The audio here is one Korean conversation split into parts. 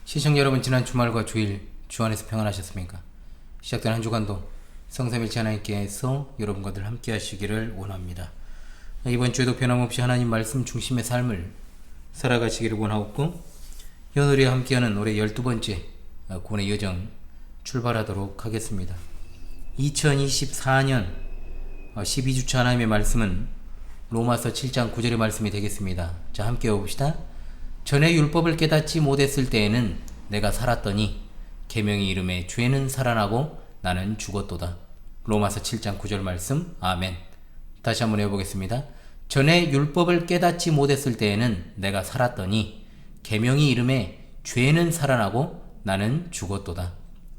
시청 여러분, 지난 주말과 주일 주 안에서 평안하셨습니까? 시작된 한 주간도 성삼일체 하나님께서 여러분과 늘 함께 하시기를 원합니다. 이번 주에도 변함없이 하나님 말씀 중심의 삶을 살아가시기를 원하옵고, 현우리 함께하는 올해 12번째 구원의 여정 출발하도록 하겠습니다. 2024년 12주차 하나님의 말씀은 로마서 7장 9절의 말씀이 되겠습니다. 자, 함께 해봅시다. 전에 율법을 깨닫지 못했을 때에는 내가 살았더니 계명의 이름에 죄는 살아나고 나는 죽었도다. 로마서 7장 9절 말씀. 아멘. 다시 한번 해보겠습니다. 전에 율법을 깨닫지 못했을 때에는 내가 살았더니 계명의 이름에 죄는 살아나고 나는 죽었도다.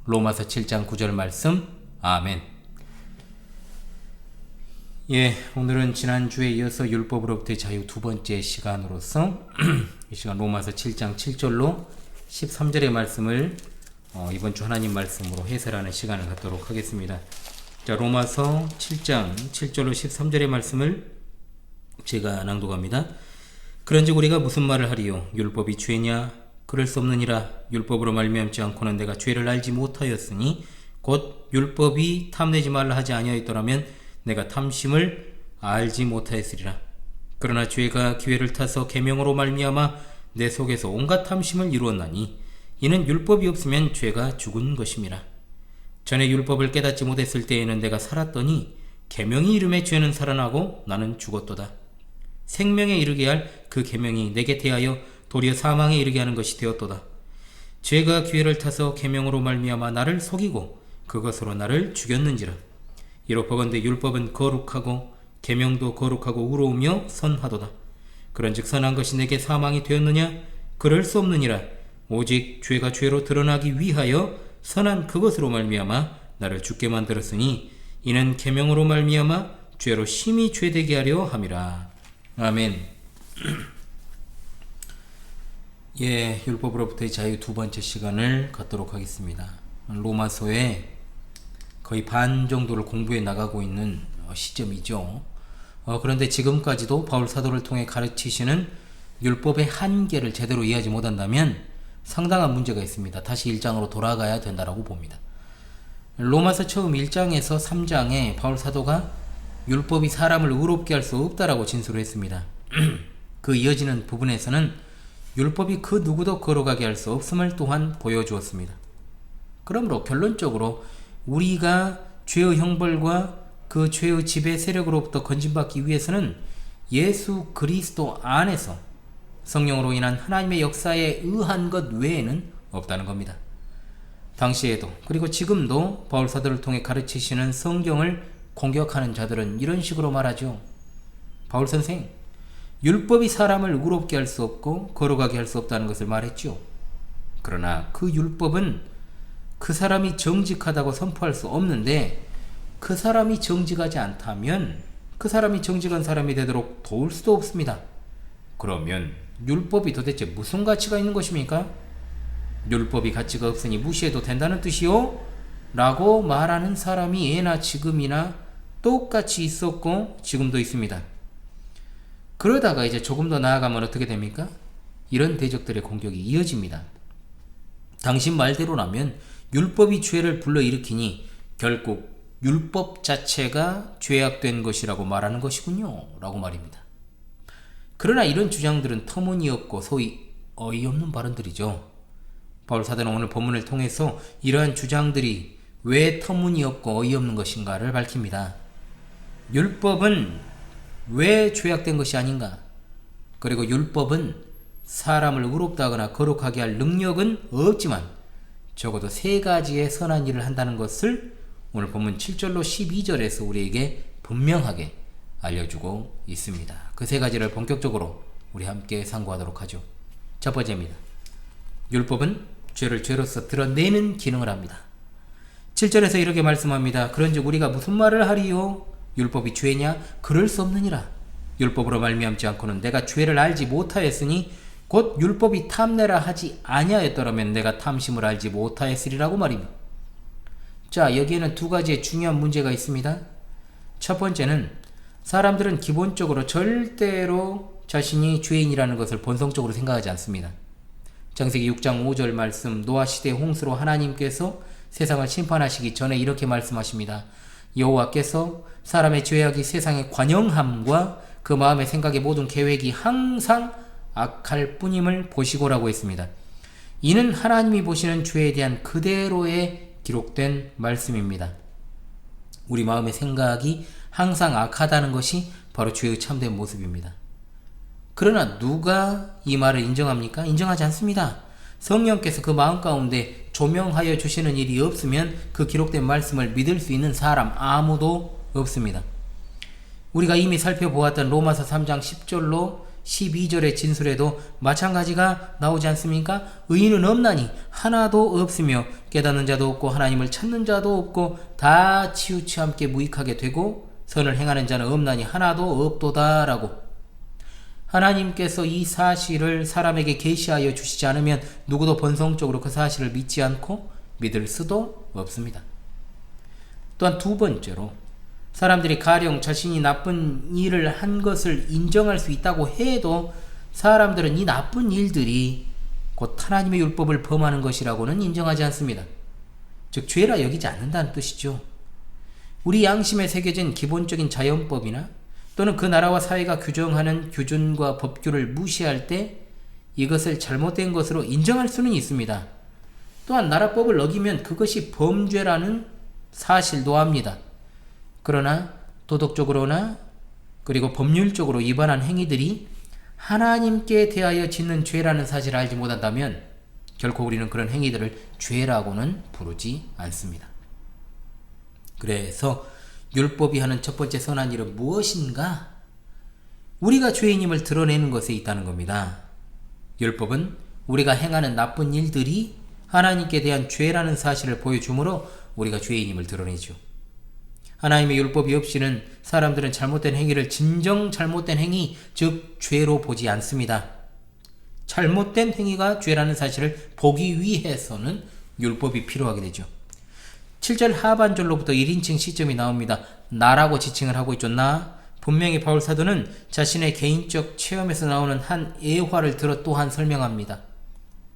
로마서 7장 9절 말씀. 아멘. 오늘은 지난주에 이어서 율법으로부터의 자유 두 번째 시간으로서 이 시간 로마서 7장 7절로 13절의 말씀을 이번 주 하나님 말씀으로 해설하는 시간을 갖도록 하겠습니다. 자, 로마서 7장 7절로 13절의 말씀을 제가 낭독합니다. 그런즉 우리가 무슨 말을 하리요? 율법이 죄냐? 그럴 수 없느니라. 율법으로 말미암지 않고는 내가 죄를 알지 못하였으니 곧 율법이 탐내지 말라 하지 아니하였더라면 내가 탐심을 알지 못하였으리라. 그러나 죄가 기회를 타서 계명으로 말미암아 내 속에서 온갖 탐심을 이루었나니 이는 율법이 없으면 죄가 죽은 것임이라. 전에 율법을 깨닫지 못했을 때에는 내가 살았더니 계명의 이름에 죄는 살아나고 나는 죽었도다. 생명에 이르게 할 그 계명이 내게 대하여 도리어 사망에 이르게 하는 것이 되었도다. 죄가 기회를 타서 계명으로 말미암아 나를 속이고 그것으로 나를 죽였는지라. 이로 보건대 율법은 거룩하고 계명도 거룩하고 의로우며 선하도다. 그런즉 선한 것이 내게 사망이 되었느냐? 그럴 수 없느니라. 오직 죄가 죄로 드러나기 위하여 선한 그것으로 말미암아 나를 죽게 만들었으니 이는 계명으로 말미암아 죄로 심히 죄되게 하려 함이라. 아멘. 율법으로부터의 자유 두 번째 시간을 갖도록 하겠습니다. 로마서의 거의 반 정도를 공부해 나가고 있는 시점이죠. 그런데 지금까지도 바울 사도를 통해 가르치시는 율법의 한계를 제대로 이해하지 못한다면 상당한 문제가 있습니다. 다시 1장으로 돌아가야 된다고 봅니다. 로마서 처음 1장에서 3장에 바울 사도가 율법이 사람을 의롭게 할 수 없다라고 진술을 했습니다. 그 이어지는 부분에서는 율법이 그 누구도 거룩하게 할 수 없음을 또한 보여주었습니다. 그러므로 결론적으로 우리가 죄의 형벌과 그 죄의 지배 세력으로부터 건진받기 위해서는 예수 그리스도 안에서 성령으로 인한 하나님의 역사에 의한 것 외에는 없다는 겁니다. 당시에도 그리고 지금도 바울 사도를 통해 가르치시는 성경을 공격하는 자들은 이런 식으로 말하죠. 바울 선생, 율법이 사람을 의롭게 할 수 없고 거룩하게 할 수 없다는 것을 말했죠. 그러나 그 율법은 그 사람이 정직하다고 선포할 수 없는데 그 사람이 정직하지 않다면 그 사람이 정직한 사람이 되도록 도울 수도 없습니다. 그러면 율법이 도대체 무슨 가치가 있는 것입니까? 율법이 가치가 없으니 무시해도 된다는 뜻이요? 라고 말하는 사람이 예나 지금이나 똑같이 있었고 지금도 있습니다. 그러다가 이제 조금 더 나아가면 어떻게 됩니까? 이런 대적들의 공격이 이어집니다. 당신 말대로라면 율법이 죄를 불러일으키니 결국 율법 자체가 죄악된 것이라고 말하는 것이군요 라고 말입니다. 그러나 이런 주장들은 터무니없고 소위 어이없는 발언들이죠. 바울 사도는 오늘 본문을 통해서 이러한 주장들이 왜 터무니없고 어이없는 것인가를 밝힙니다. 율법은 왜 죄악된 것이 아닌가? 그리고 율법은 사람을 의롭다 하거나 거룩하게 할 능력은 없지만 적어도 세 가지의 선한 일을 한다는 것을 오늘 본문 7절로 12절에서 우리에게 분명하게 알려주고 있습니다. 그 세 가지를 본격적으로 우리 함께 상고하도록 하죠. 첫 번째입니다. 율법은 죄를 죄로서 드러내는 기능을 합니다. 7절에서 이렇게 말씀합니다. 그런즉 우리가 무슨 말을 하리요? 율법이 죄냐? 그럴 수 없느니라. 율법으로 말미암지 않고는 내가 죄를 알지 못하였으니 곧 율법이 탐내라 하지 아니하였더라면 내가 탐심을 알지 못하였으리라고 말입니다. 자, 여기에는 두 가지의 중요한 문제가 있습니다. 첫 번째는 사람들은 기본적으로 절대로 자신이 죄인이라는 것을 본성적으로 생각하지 않습니다. 창세기 6장 5절 말씀, 노아 시대 홍수로 하나님께서 세상을 심판하시기 전에 이렇게 말씀하십니다. 여호와께서 사람의 죄악이 세상의 관영함과 그 마음의 생각의 모든 계획이 항상 악할 뿐임을 보시고라고 했습니다. 이는 하나님이 보시는 죄에 대한 그대로의 기록된 말씀입니다. 우리 마음의 생각이 항상 악하다는 것이 바로 죄의 참된 모습입니다. 그러나 누가 이 말을 인정합니까? 인정하지 않습니다. 성령께서 그 마음 가운데 조명하여 주시는 일이 없으면 그 기록된 말씀을 믿을 수 있는 사람 아무도 없습니다. 우리가 이미 살펴보았던 로마서 3장 10절로 12절의 진술에도 마찬가지가 나오지 않습니까? 의인은 없나니 하나도 없으며 깨닫는 자도 없고 하나님을 찾는 자도 없고 다 치우치 함께 무익하게 되고 선을 행하는 자는 없나니 하나도 없도다 라고. 하나님께서 이 사실을 사람에게 계시하여 주시지 않으면 누구도 본성적으로 그 사실을 믿지 않고 믿을 수도 없습니다. 또한 두 번째로, 사람들이 가령 자신이 나쁜 일을 한 것을 인정할 수 있다고 해도 사람들은 이 나쁜 일들이 곧 하나님의 율법을 범하는 것이라고는 인정하지 않습니다. 즉 죄라 여기지 않는다는 뜻이죠. 우리 양심에 새겨진 기본적인 자연법이나 또는 그 나라와 사회가 규정하는 규준과 법규를 무시할 때 이것을 잘못된 것으로 인정할 수는 있습니다. 또한 나라법을 어기면 그것이 범죄라는 사실도 합니다. 그러나 도덕적으로나 그리고 법률적으로 위반한 행위들이 하나님께 대하여 짓는 죄라는 사실을 알지 못한다면 결코 우리는 그런 행위들을 죄라고는 부르지 않습니다. 그래서 율법이 하는 첫 번째 선한 일은 무엇인가? 우리가 죄인임을 드러내는 것에 있다는 겁니다. 율법은 우리가 행하는 나쁜 일들이 하나님께 대한 죄라는 사실을 보여주므로 우리가 죄인임을 드러내죠. 하나님의 율법이 없이는 사람들은 잘못된 행위를 진정 잘못된 행위, 즉 죄로 보지 않습니다. 잘못된 행위가 죄라는 사실을 보기 위해서는 율법이 필요하게 되죠. 7절 하반절로부터 1인칭 시점이 나옵니다. 나라고 지칭을 하고 있죠. 나. 분명히 바울 사도는 자신의 개인적 체험에서 나오는 한 예화를 들어 또한 설명합니다.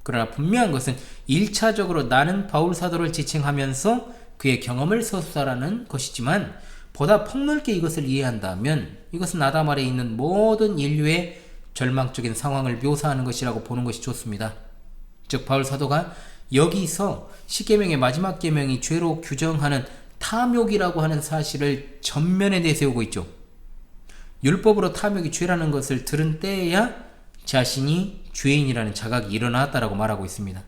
그러나 분명한 것은 1차적으로 나는 바울 사도를 지칭하면서 그의 경험을 서술하라는 것이지만 보다 폭넓게 이것을 이해한다면 이것은 아담 아래에 있는 모든 인류의 절망적인 상황을 묘사하는 것이라고 보는 것이 좋습니다. 즉 바울 사도가 여기서 십계명의 마지막 계명이 죄로 규정하는 탐욕이라고 하는 사실을 전면에 내세우고 있죠. 율법으로 탐욕이 죄라는 것을 들은 때에야 자신이 죄인이라는 자각이 일어났다라고 말하고 있습니다.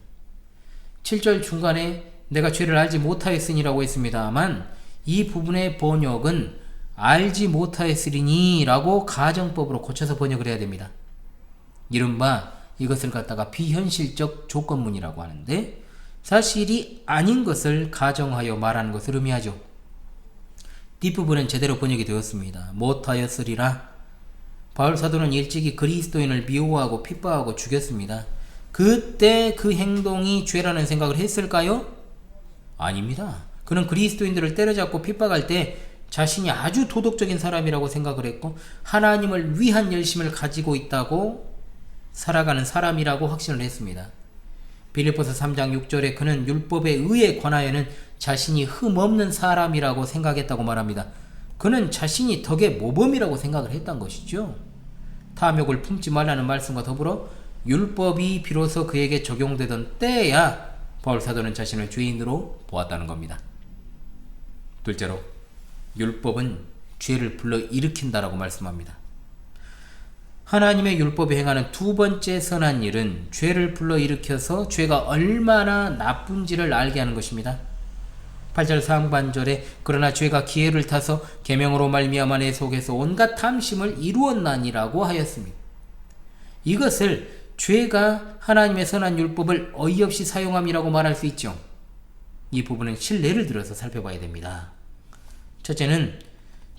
7절 중간에 내가 죄를 알지 못하였으니라고 했습니다만 이 부분의 번역은 알지 못하였으리니 라고 가정법으로 고쳐서 번역을 해야 됩니다. 이른바 이것을 갖다가 비현실적 조건문이라고 하는데 사실이 아닌 것을 가정하여 말하는 것을 의미하죠. 뒷부분은 제대로 번역이 되었습니다. 못하였으리라. 바울 사도는 일찍이 그리스도인을 미워하고 핍박하고 죽였습니다. 그때 그 행동이 죄라는 생각을 했을까요? 아닙니다. 그는 그리스도인들을 때려잡고 핍박할 때 자신이 아주 도덕적인 사람이라고 생각을 했고 하나님을 위한 열심을 가지고 있다고 살아가는 사람이라고 확신을 했습니다. 빌립보서 3장 6절에 그는 율법에 의해 관하여는 자신이 흠없는 사람이라고 생각했다고 말합니다. 그는 자신이 덕의 모범이라고 생각을 했던 것이죠. 탐욕을 품지 말라는 말씀과 더불어 율법이 비로소 그에게 적용되던 때야 바울 사도는 자신을 죄인으로 보았다는 겁니다. 둘째로 율법은 죄를 불러일으킨다라고 말씀합니다. 하나님의 율법에 행하는 두 번째 선한 일은 죄를 불러일으켜서 죄가 얼마나 나쁜지를 알게 하는 것입니다. 8절 상반절에 그러나 죄가 기회를 타서 계명으로 말미암아 내 속에서 온갖 탐심을 이루었나니라고 하였습니다. 이것을 죄가 하나님의 선한 율법을 어이없이 사용함이라고 말할 수 있죠. 이 부분은 실례를 들어서 살펴봐야 됩니다. 첫째는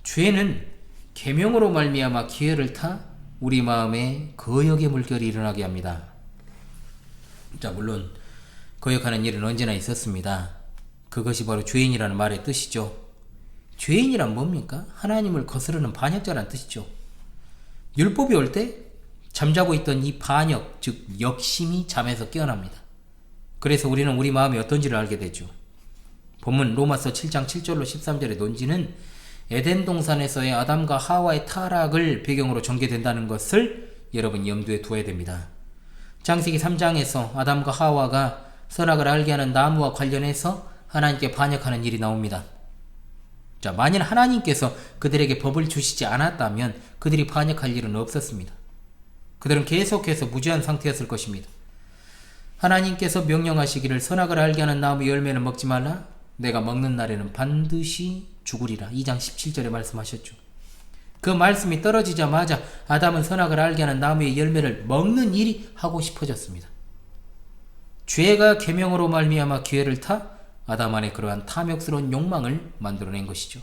죄는 계명으로 말미암아 기회를 타 우리 마음에 거역의 물결이 일어나게 합니다. 자, 물론 거역하는 일은 언제나 있었습니다. 그것이 바로 죄인이라는 말의 뜻이죠. 죄인이란 뭡니까? 하나님을 거스르는 반역자라는 뜻이죠. 율법이 올 때 잠자고 있던 이 반역, 즉 역심이 잠에서 깨어납니다. 그래서 우리는 우리 마음이 어떤지를 알게 되죠. 본문 로마서 7장 7절로 13절의 논지는 에덴 동산에서의 아담과 하와의 타락을 배경으로 전개된다는 것을 여러분 염두에 두어야 됩니다. 창세기 3장에서 아담과 하와가 선악을 알게 하는 나무와 관련해서 하나님께 반역하는 일이 나옵니다. 자, 만일 하나님께서 그들에게 법을 주시지 않았다면 그들이 반역할 일은 없었습니다. 그들은 계속해서 무죄한 상태였을 것입니다. 하나님께서 명령하시기를 선악을 알게 하는 나무 열매는 먹지 말라. 내가 먹는 날에는 반드시 죽으리라. 2장 17절에 말씀하셨죠. 그 말씀이 떨어지자마자 아담은 선악을 알게 하는 나무의 열매를 먹는 일이 하고 싶어졌습니다. 죄가 계명으로 말미암아 기회를 타 아담 안에 그러한 탐욕스러운 욕망을 만들어낸 것이죠.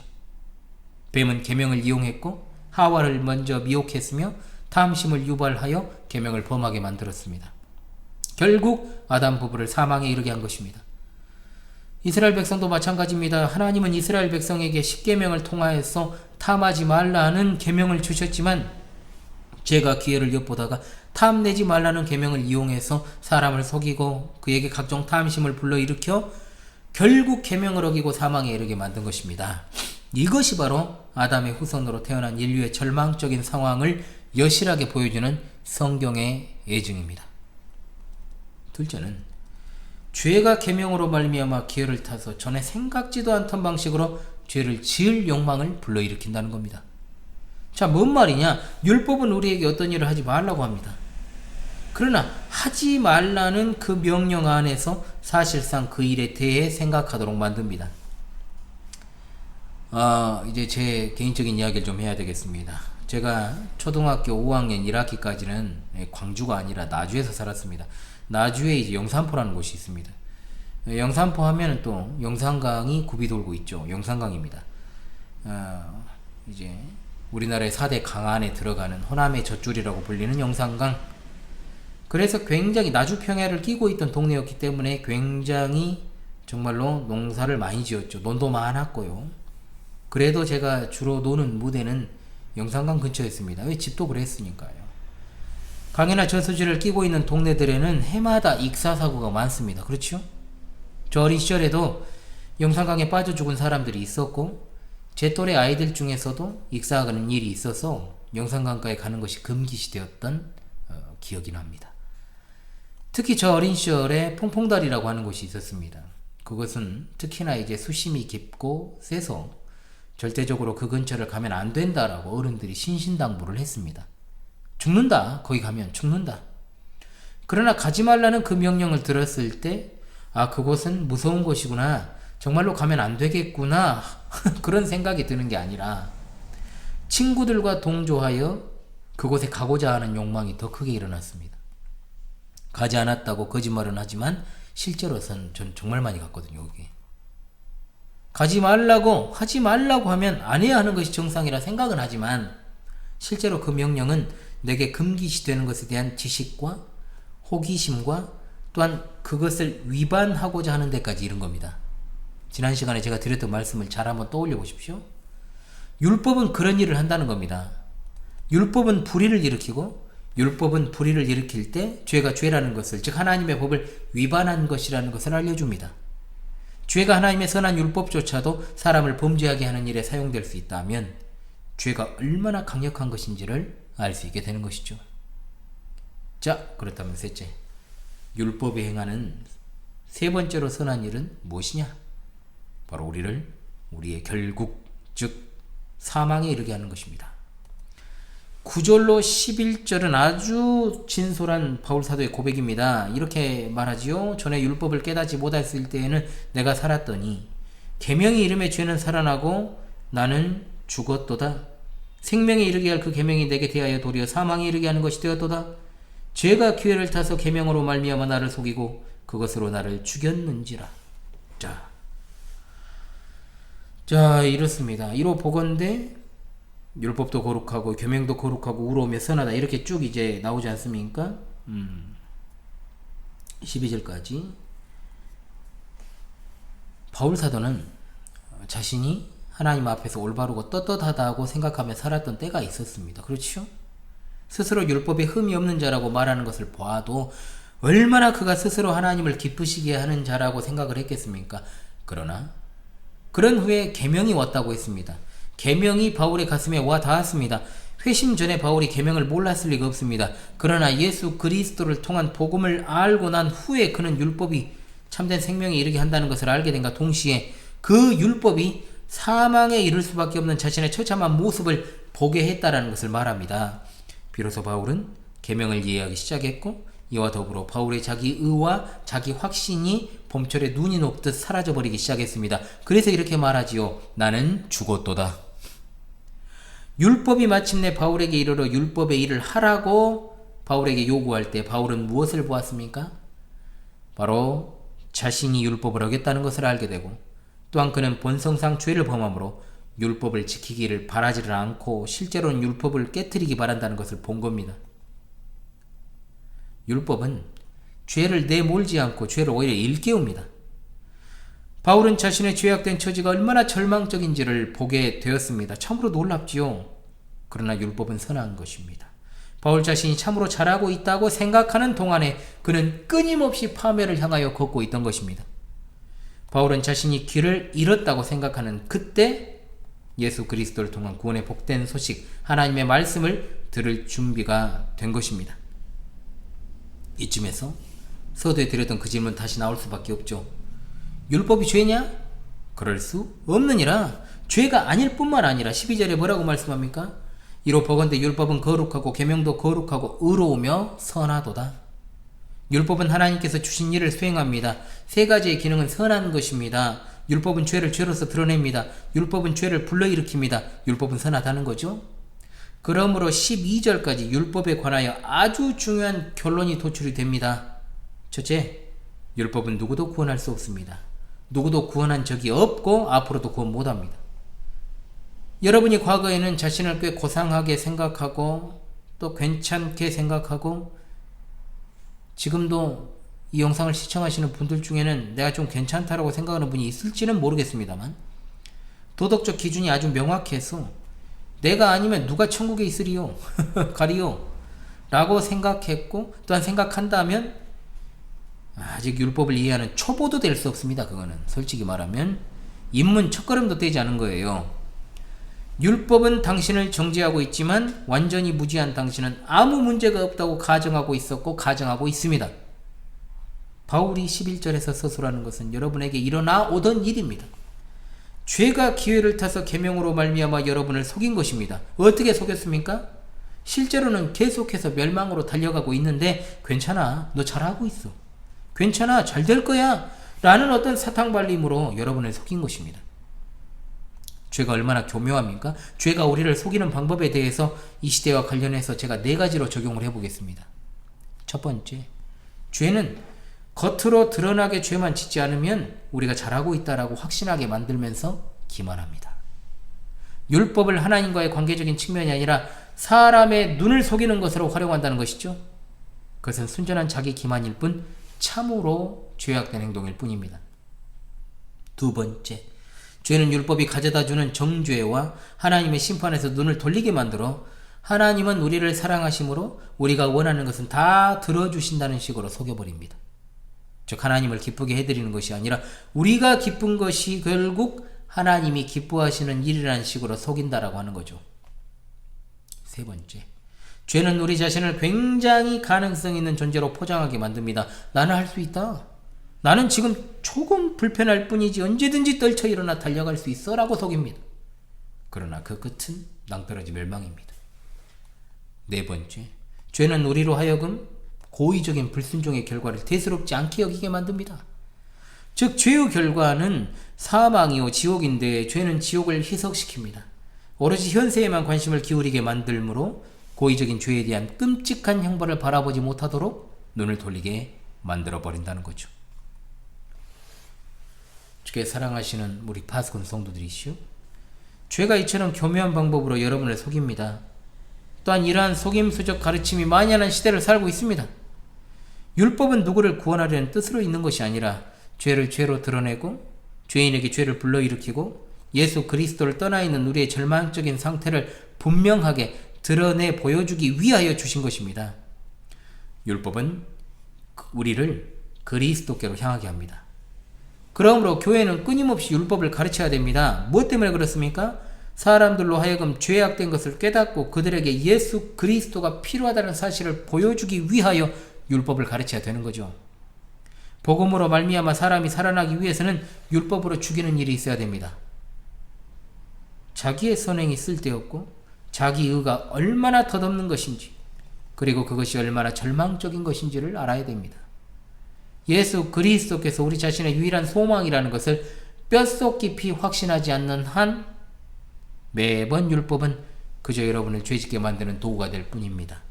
뱀은 계명을 이용했고 하와를 먼저 미혹했으며 탐심을 유발하여 계명을 범하게 만들었습니다. 결국 아담 부부를 사망에 이르게 한 것입니다. 이스라엘 백성도 마찬가지입니다. 하나님은 이스라엘 백성에게 십계명을 통하여서 탐하지 말라는 계명을 주셨지만 죄가 기회를 엿보다가 탐내지 말라는 계명을 이용해서 사람을 속이고 그에게 각종 탐심을 불러일으켜 결국 계명을 어기고 사망에 이르게 만든 것입니다. 이것이 바로 아담의 후손으로 태어난 인류의 절망적인 상황을 여실하게 보여주는 성경의 예증입니다. 둘째는 죄가 계명으로 말미암아 기회를 타서 전에 생각지도 않던 방식으로 죄를 지을 욕망을 불러일으킨다는 겁니다. 자, 뭔 말이냐? 율법은 우리에게 어떤 일을 하지 말라고 합니다. 그러나 하지 말라는 그 명령 안에서 사실상 그 일에 대해 생각하도록 만듭니다. 이제 제 개인적인 이야기를 좀 해야 되겠습니다. 제가 초등학교 5학년 1학기까지는 광주가 아니라 나주에서 살았습니다. 나주에 이제 영산포라는 곳이 있습니다. 영산포 하면은 또 영산강이 굽이 돌고 있죠. 영산강입니다. 이제 우리나라의 4대 강 안에 들어가는 호남의 젖줄이라고 불리는 영산강. 그래서 굉장히 나주 평야를 끼고 있던 동네였기 때문에 굉장히 정말로 농사를 많이 지었죠. 논도 많았고요. 그래도 제가 주로 노는 무대는 영산강 근처였습니다. 왜? 집도 그랬으니까요. 강이나 저수지를 끼고 있는 동네들에는 해마다 익사사고가 많습니다. 그렇죠? 저 어린 시절에도 영산강에 빠져 죽은 사람들이 있었고 제 또래 아이들 중에서도 익사하는 일이 있어서 영산강가에 가는 것이 금기시되었던 기억이 납니다. 특히 저 어린 시절에 퐁퐁다리라고 하는 곳이 있었습니다. 그것은 특히나 이제 수심이 깊고 세서 절대적으로 그 근처를 가면 안 된다라고 어른들이 신신당부를 했습니다. 죽는다. 거기 가면 죽는다. 그러나 가지 말라는 그 명령을 들었을 때 그곳은 무서운 곳이구나. 정말로 가면 안 되겠구나. 그런 생각이 드는 게 아니라 친구들과 동조하여 그곳에 가고자 하는 욕망이 더 크게 일어났습니다. 가지 않았다고 거짓말은 하지만 실제로선 전 정말 많이 갔거든요. 여기. 가지 말라고 하지 말라고 하면 안 해야 하는 것이 정상이라 생각은 하지만 실제로 그 명령은 내게 금기시되는 것에 대한 지식과 호기심과 또한 그것을 위반하고자 하는 데까지 이른 겁니다. 지난 시간에 제가 드렸던 말씀을 잘 한번 떠올려 보십시오. 율법은 그런 일을 한다는 겁니다. 율법은 불의를 일으키고 율법은 불의를 일으킬 때 죄가 죄라는 것을, 즉 하나님의 법을 위반한 것이라는 것을 알려줍니다. 죄가 하나님의 선한 율법조차도 사람을 범죄하게 하는 일에 사용될 수 있다면 죄가 얼마나 강력한 것인지를 알 수 있게 되는 것이죠. 자, 그렇다면 셋째, 율법에 행하는 세 번째로 선한 일은 무엇이냐? 바로 우리의 결국, 즉 사망에 이르게 하는 것입니다. 9절로 11절은 아주 진솔한 바울 사도의 고백입니다. 이렇게 말하지요. 전에 율법을 깨닫지 못했을 때에는 내가 살았더니 계명이 이름에 죄는 살아나고 나는 죽었도다. 생명에 이르게 할 그 계명이 내게 대하여 도리어 사망에 이르게 하는 것이 되었도다. 죄가 기회를 타서 계명으로 말미암아 나를 속이고 그것으로 나를 죽였는지라. 자 이렇습니다. 이로 보건대 율법도 거룩하고 계명도 거룩하고 의로우며 선하다, 이렇게 쭉 이제 나오지 않습니까? 12절까지 바울 사도는 자신이 하나님 앞에서 올바르고 떳떳하다고 생각하며 살았던 때가 있었습니다. 그렇죠? 스스로 율법에 흠이 없는 자라고 말하는 것을 보아도 얼마나 그가 스스로 하나님을 기쁘시게 하는 자라고 생각을 했겠습니까? 그러나 그런 후에 계명이 왔다고 했습니다. 계명이 바울의 가슴에 와 닿았습니다. 회심 전에 바울이 계명을 몰랐을 리가 없습니다. 그러나 예수 그리스도를 통한 복음을 알고 난 후에 그는 율법이 참된 생명에 이르게 한다는 것을 알게 된과 동시에 그 율법이 사망에 이를 수밖에 없는 자신의 처참한 모습을 보게 했다라는 것을 말합니다. 비로소 바울은 계명을 이해하기 시작했고 이와 더불어 바울의 자기 의와 자기 확신이 봄철에 눈이 녹듯 사라져버리기 시작했습니다. 그래서 이렇게 말하지요. 나는 죽었도다. 율법이 마침내 바울에게 이르러 율법의 일을 하라고 바울에게 요구할 때 바울은 무엇을 보았습니까? 바로 자신이 율법을 어겼다는 것을 알게 되고 또한 그는 본성상 죄를 범함으로 율법을 지키기를 바라지를 않고 실제로는 율법을 깨트리기 바란다는 것을 본 겁니다. 율법은 죄를 내몰지 않고 죄를 오히려 일깨웁니다. 바울은 자신의 죄악된 처지가 얼마나 절망적인지를 보게 되었습니다. 참으로 놀랍지요. 그러나 율법은 선한 것입니다. 바울 자신이 참으로 잘하고 있다고 생각하는 동안에 그는 끊임없이 파멸을 향하여 걷고 있던 것입니다. 바울은 자신이 길을 잃었다고 생각하는 그때 예수 그리스도를 통한 구원의 복된 소식, 하나님의 말씀을 들을 준비가 된 것입니다. 이쯤에서 서두에 드렸던 그 질문 다시 나올 수밖에 없죠. 율법이 죄냐? 그럴 수 없느니라. 죄가 아닐 뿐만 아니라 12절에 뭐라고 말씀합니까? 이로 보건대 율법은 거룩하고 계명도 거룩하고 의로우며 선하도다. 율법은 하나님께서 주신 일을 수행합니다. 세 가지의 기능은 선한 것입니다. 율법은 죄를 죄로서 드러냅니다. 율법은 죄를 불러일으킵니다. 율법은 선하다는 거죠. 그러므로 12절까지 율법에 관하여 아주 중요한 결론이 도출이 됩니다. 첫째, 율법은 누구도 구원할 수 없습니다. 누구도 구원한 적이 없고 앞으로도 구원 못합니다. 여러분이 과거에는 자신을 꽤 고상하게 생각하고 또 괜찮게 생각하고 지금도 이 영상을 시청하시는 분들 중에는 내가 좀 괜찮다라고 생각하는 분이 있을지는 모르겠습니다만 도덕적 기준이 아주 명확해서 내가 아니면 누가 천국에 있으리요 가리요 라고 생각했고 또한 생각한다면 아직 율법을 이해하는 초보도 될 수 없습니다. 그거는 솔직히 말하면 입문 첫걸음도 떼지 않은 거예요. 율법은 당신을 정죄하고 있지만 완전히 무지한 당신은 아무 문제가 없다고 가정하고 있었고 가정하고 있습니다. 바울이 11절에서 서술하는 것은 여러분에게 일어나 오던 일입니다. 죄가 기회를 타서 계명으로 말미암아 여러분을 속인 것입니다. 어떻게 속였습니까? 실제로는 계속해서 멸망으로 달려가고 있는데 괜찮아, 너 잘하고 있어, 괜찮아, 잘 될 거야 라는 어떤 사탕발림으로 여러분을 속인 것입니다. 죄가 얼마나 교묘합니까? 죄가 우리를 속이는 방법에 대해서 이 시대와 관련해서 제가 4가지로 적용을 해보겠습니다. 첫 번째, 죄는 겉으로 드러나게 죄만 짓지 않으면 우리가 잘하고 있다라고 확신하게 만들면서 기만합니다. 율법을 하나님과의 관계적인 측면이 아니라 사람의 눈을 속이는 것으로 활용한다는 것이죠. 그것은 순전한 자기 기만일 뿐 참으로 죄악된 행동일 뿐입니다. 두 번째, 죄는 율법이 가져다주는 정죄와 하나님의 심판에서 눈을 돌리게 만들어 하나님은 우리를 사랑하심으로 우리가 원하는 것은 다 들어주신다는 식으로 속여버립니다. 즉 하나님을 기쁘게 해드리는 것이 아니라 우리가 기쁜 것이 결국 하나님이 기뻐하시는 일이라는 식으로 속인다라고 하는 거죠. 세 번째, 죄는 우리 자신을 굉장히 가능성 있는 존재로 포장하게 만듭니다. 나는 할 수 있다. 나는 지금 조금 불편할 뿐이지 언제든지 떨쳐 일어나 달려갈 수 있어 라고 속입니다. 그러나 그 끝은 낭떠러지 멸망입니다. 네 번째, 죄는 우리로 하여금 고의적인 불순종의 결과를 대수롭지 않게 여기게 만듭니다. 즉 죄의 결과는 사망이요 지옥인데 죄는 지옥을 희석시킵니다. 오로지 현세에만 관심을 기울이게 만들므로 고의적인 죄에 대한 끔찍한 형벌을 바라보지 못하도록 눈을 돌리게 만들어버린다는 거죠. 주께 사랑하시는 우리 파수꾼 성도들이시오, 죄가 이처럼 교묘한 방법으로 여러분을 속입니다. 또한 이러한 속임수적 가르침이 만연한 시대를 살고 있습니다. 율법은 누구를 구원하려는 뜻으로 있는 것이 아니라 죄를 죄로 드러내고 죄인에게 죄를 불러일으키고 예수 그리스도를 떠나 있는 우리의 절망적인 상태를 분명하게 드러내 보여주기 위하여 주신 것입니다. 율법은 우리를 그리스도께로 향하게 합니다. 그러므로 교회는 끊임없이 율법을 가르쳐야 됩니다. 무엇 때문에 그렇습니까? 사람들로 하여금 죄악된 것을 깨닫고 그들에게 예수 그리스도가 필요하다는 사실을 보여주기 위하여 율법을 가르쳐야 되는 거죠. 복음으로 말미암아 사람이 살아나기 위해서는 율법으로 죽이는 일이 있어야 됩니다. 자기의 선행이 쓸데없고 자기 의가 얼마나 덧없는 것인지, 그리고 그것이 얼마나 절망적인 것인지를 알아야 됩니다. 예수 그리스도께서 우리 자신의 유일한 소망이라는 것을 뼛속 깊이 확신하지 않는 한 매번 율법은 그저 여러분을 죄짓게 만드는 도구가 될 뿐입니다.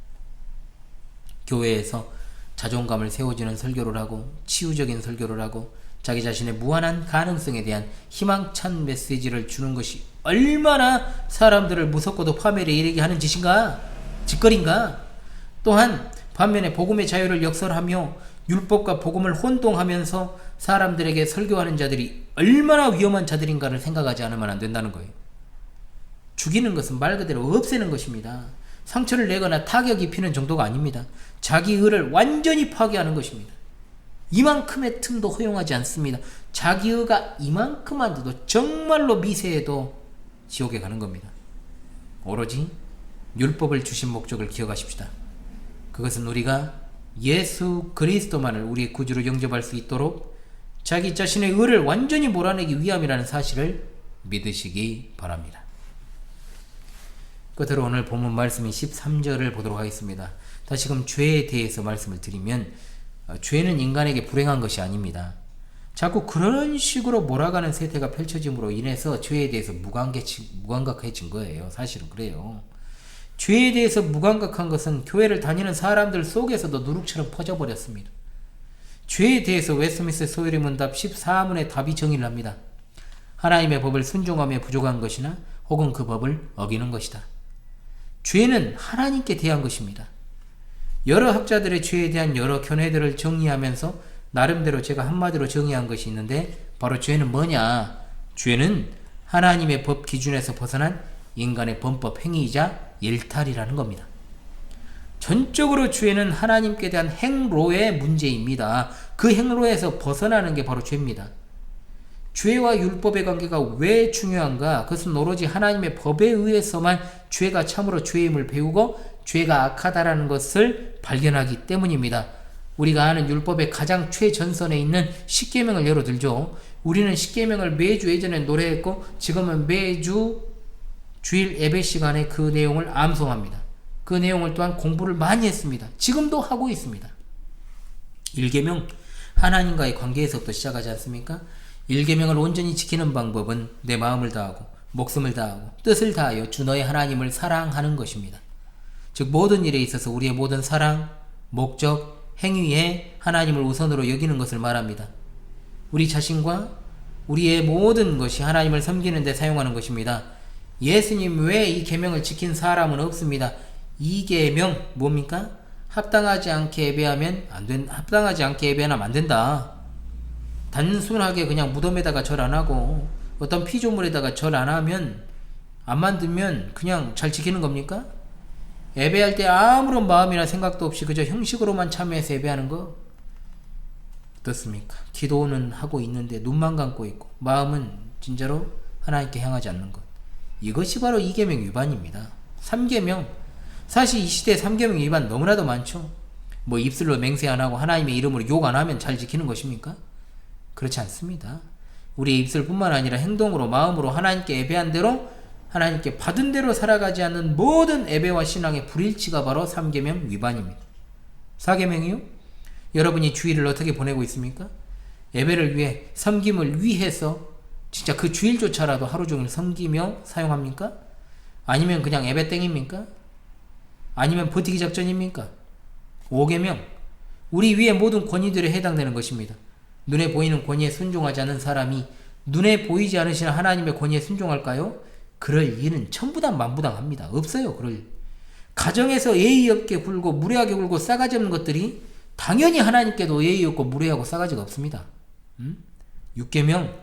교회에서 자존감을 세워주는 설교를 하고 치유적인 설교를 하고 자기 자신의 무한한 가능성에 대한 희망찬 메시지를 주는 것이 얼마나 사람들을 무섭고도 파멸에 이르게 하는 짓거리인가. 또한 반면에 복음의 자유를 역설하며 율법과 복음을 혼동하면서 사람들에게 설교하는 자들이 얼마나 위험한 자들인가를 생각하지 않으면 안 된다는 거예요. 죽이는 것은 말 그대로 없애는 것입니다. 상처를 내거나 타격 입히는 정도가 아닙니다. 자기 의를 완전히 파괴하는 것입니다. 이만큼의 틈도 허용하지 않습니다. 자기 의가 이만큼만 돼도 정말로 미세해도 지옥에 가는 겁니다. 오로지 율법을 주신 목적을 기억하십시다. 그것은 우리가 예수 그리스도만을 우리의 구주로 영접할 수 있도록 자기 자신의 의를 완전히 몰아내기 위함이라는 사실을 믿으시기 바랍니다. 끝으로 오늘 본문 말씀인 13절을 보도록 하겠습니다. 다시금 죄에 대해서 말씀을 드리면 죄는 인간에게 불행한 것이 아닙니다. 자꾸 그런 식으로 몰아가는 세태가 펼쳐짐으로 인해서 죄에 대해서 무감각해진 거예요. 사실은 그래요. 죄에 대해서 무감각한 것은 교회를 다니는 사람들 속에서도 누룩처럼 퍼져버렸습니다. 죄에 대해서 웨스트민스터 소요리 문답 14문의 답이 정의를 합니다. 하나님의 법을 순종하며 부족한 것이나 혹은 그 법을 어기는 것이다. 죄는 하나님께 대한 것입니다. 여러 학자들의 죄에 대한 여러 견해들을 정리하면서 나름대로 제가 한마디로 정의한 것이 있는데, 바로 죄는 뭐냐? 죄는 하나님의 법 기준에서 벗어난 인간의 범법 행위이자 일탈이라는 겁니다. 전적으로 죄는 하나님께 대한 행로의 문제입니다. 그 행로에서 벗어나는 게 바로 죄입니다. 죄와 율법의 관계가 왜 중요한가? 그것은 오로지 하나님의 법에 의해서만 죄가 참으로 죄임을 배우고 죄가 악하다라는 것을 발견하기 때문입니다. 우리가 아는 율법의 가장 최전선에 있는 십계명을 예로 들죠. 우리는 십계명을 매주 예전에 노래했고 지금은 매주 주일 예배 시간에 그 내용을 암송합니다. 그 내용을 또한 공부를 많이 했습니다. 지금도 하고 있습니다. 1계명, 하나님과의 관계에서부터 시작하지 않습니까? 1계명을 온전히 지키는 방법은 내 마음을 다하고 목숨을 다하고 뜻을 다하여 주 너의 하나님을 사랑하는 것입니다. 즉 모든 일에 있어서 우리의 모든 사랑, 목적, 행위에 하나님을 우선으로 여기는 것을 말합니다. 우리 자신과 우리의 모든 것이 하나님을 섬기는 데 사용하는 것입니다. 예수님 외에 이 계명을 지킨 사람은 없습니다. 이 계명 뭡니까? 합당하지 않게 예배하면 안 된다. 단순하게 그냥 무덤에다가 절 안 하고 어떤 피조물에다가 절 안 하면, 안 만들면 그냥 잘 지키는 겁니까? 예배할 때 아무런 마음이나 생각도 없이 그저 형식으로만 참여해서 예배하는 거 어떻습니까? 기도는 하고 있는데 눈만 감고 있고 마음은 진짜로 하나님께 향하지 않는 것, 이것이 바로 2계명 위반입니다. 3계명, 사실 이 시대에 3계명 위반 너무나도 많죠. 뭐 입술로 맹세 안 하고 하나님의 이름으로 욕 안 하면 잘 지키는 것입니까? 그렇지 않습니다. 우리의 입술뿐만 아니라 행동으로 마음으로 하나님께 예배한 대로, 하나님께 받은 대로 살아가지 않는 모든 예배와 신앙의 불일치가 바로 3계명 위반입니다. 4계명이요? 여러분이 주일을 어떻게 보내고 있습니까? 예배를 위해, 섬김을 위해서 진짜 그 주일조차라도 하루 종일 섬기며 사용합니까? 아니면 그냥 예배 땡입니까? 아니면 버티기 작전입니까? 5계명, 우리 위의 모든 권위들에 해당되는 것입니다. 눈에 보이는 권위에 순종하지 않는 사람이 눈에 보이지 않으시는 하나님의 권위에 순종할까요? 그럴 일은 천부당 만부당합니다. 없어요. 그럴 일. 가정에서 예의 없게 굴고 무례하게 굴고 싸가지 없는 것들이 당연히 하나님께도 예의 없고 무례하고 싸가지가 없습니다. 6계명,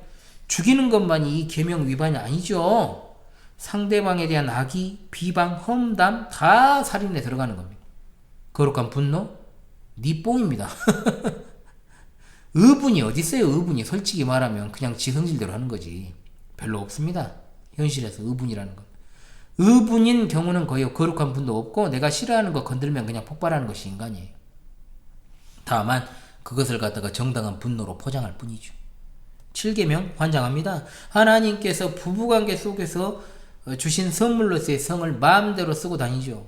죽이는 것만이 이 계명 위반이 아니죠. 상대방에 대한 악의, 비방, 험담 다 살인에 들어가는 겁니다. 거룩한 분노? 니 뽕입니다. 의분이 어디 있어요? 의분이 솔직히 말하면 그냥 지 성질대로 하는 거지. 별로 없습니다. 현실에서 의분이라는 건. 의분인 경우는 거의 거룩한 분도 없고 내가 싫어하는 거 건들면 그냥 폭발하는 것이 인간이에요. 다만 그것을 갖다가 정당한 분노로 포장할 뿐이죠. 7계명 환장합니다. 하나님께서 부부관계 속에서 주신 선물로서의 성을 마음대로 쓰고 다니죠.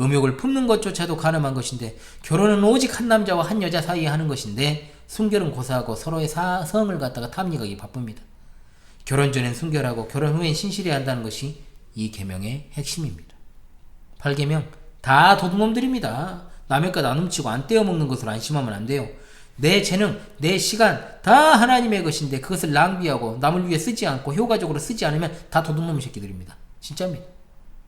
음욕을 품는 것조차도 가늠한 것인데 결혼은 오직 한 남자와 한 여자 사이에 하는 것인데 순결은 고사하고 서로의 성을 갖다가 탐닉하기 바쁩니다. 결혼 전엔 순결하고 결혼 후엔 신실해야 한다는 것이 이 계명의 핵심입니다. 8계명 다 도둑놈들입니다. 남의 것 안 훔치고 안 떼어먹는 것으로 안심하면 안 돼요. 내 재능, 내 시간 다 하나님의 것인데 그것을 낭비하고 남을 위해 쓰지 않고 효과적으로 쓰지 않으면 다 도둑놈의 새끼들입니다. 진짜입니다.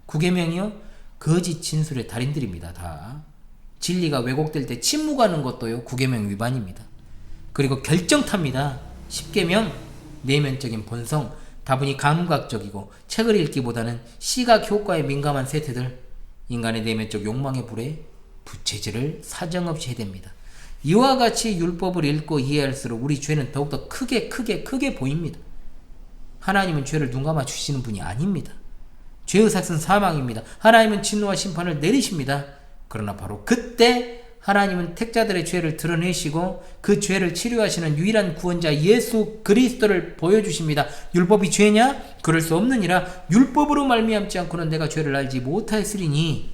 9계명이요. 거짓 진술의 달인들입니다. 다. 진리가 왜곡될 때 침묵하는 것도요. 9계명 위반입니다. 그리고 결정탑니다. 10계명 내면적인 본성, 다분히 감각적이고 책을 읽기보다는 시각 효과에 민감한 세태들, 인간의 내면적 욕망의 불에 부채질을 사정없이 해댑니다. 이와 같이 율법을 읽고 이해할수록 우리 죄는 더욱더 크게 보입니다. 하나님은 죄를 눈감아 주시는 분이 아닙니다. 죄의 삭은 사망입니다. 하나님은 진노와 심판을 내리십니다. 그러나 바로 그때 하나님은 택자들의 죄를 드러내시고 그 죄를 치료하시는 유일한 구원자 예수 그리스도를 보여주십니다. 율법이 죄냐? 그럴 수 없느니라. 율법으로 말미암지 않고는 내가 죄를 알지 못하였으리니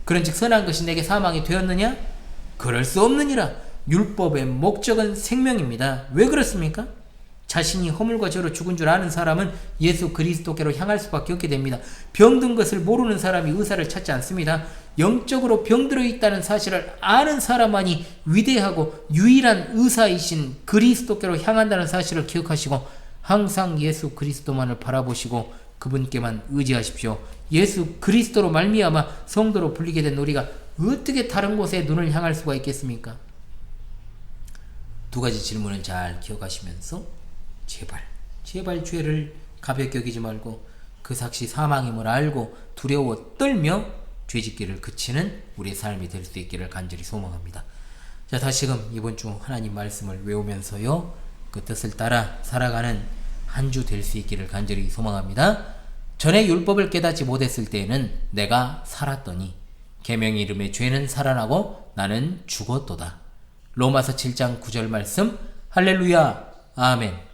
그런즉 선한 것이 내게 사망이 되었느냐? 그럴 수 없느니라. 율법의 목적은 생명입니다. 왜 그렇습니까? 자신이 허물과 죄로 죽은 줄 아는 사람은 예수 그리스도께로 향할 수밖에 없게 됩니다. 병든 것을 모르는 사람이 의사를 찾지 않습니다. 영적으로 병들어 있다는 사실을 아는 사람만이 위대하고 유일한 의사이신 그리스도께로 향한다는 사실을 기억하시고 항상 예수 그리스도만을 바라보시고 그분께만 의지하십시오. 예수 그리스도로 말미암아 성도로 불리게 된 우리가 어떻게 다른 곳에 눈을 향할 수가 있겠습니까? 두 가지 질문을 잘 기억하시면서 제발 죄를 가볍게 여기지 말고 그 삭시 사망임을 알고 두려워 떨며 죄짓기를 그치는 우리의 삶이 될 수 있기를 간절히 소망합니다. 자, 다시금 이번 주 하나님 말씀을 외우면서요 그 뜻을 따라 살아가는 한 주 될 수 있기를 간절히 소망합니다. 전에 율법을 깨닫지 못했을 때에는 내가 살았더니 계명 이름의 죄는 살아나고 나는 죽었도다. 로마서 7장 9절 말씀. 할렐루야. 아멘.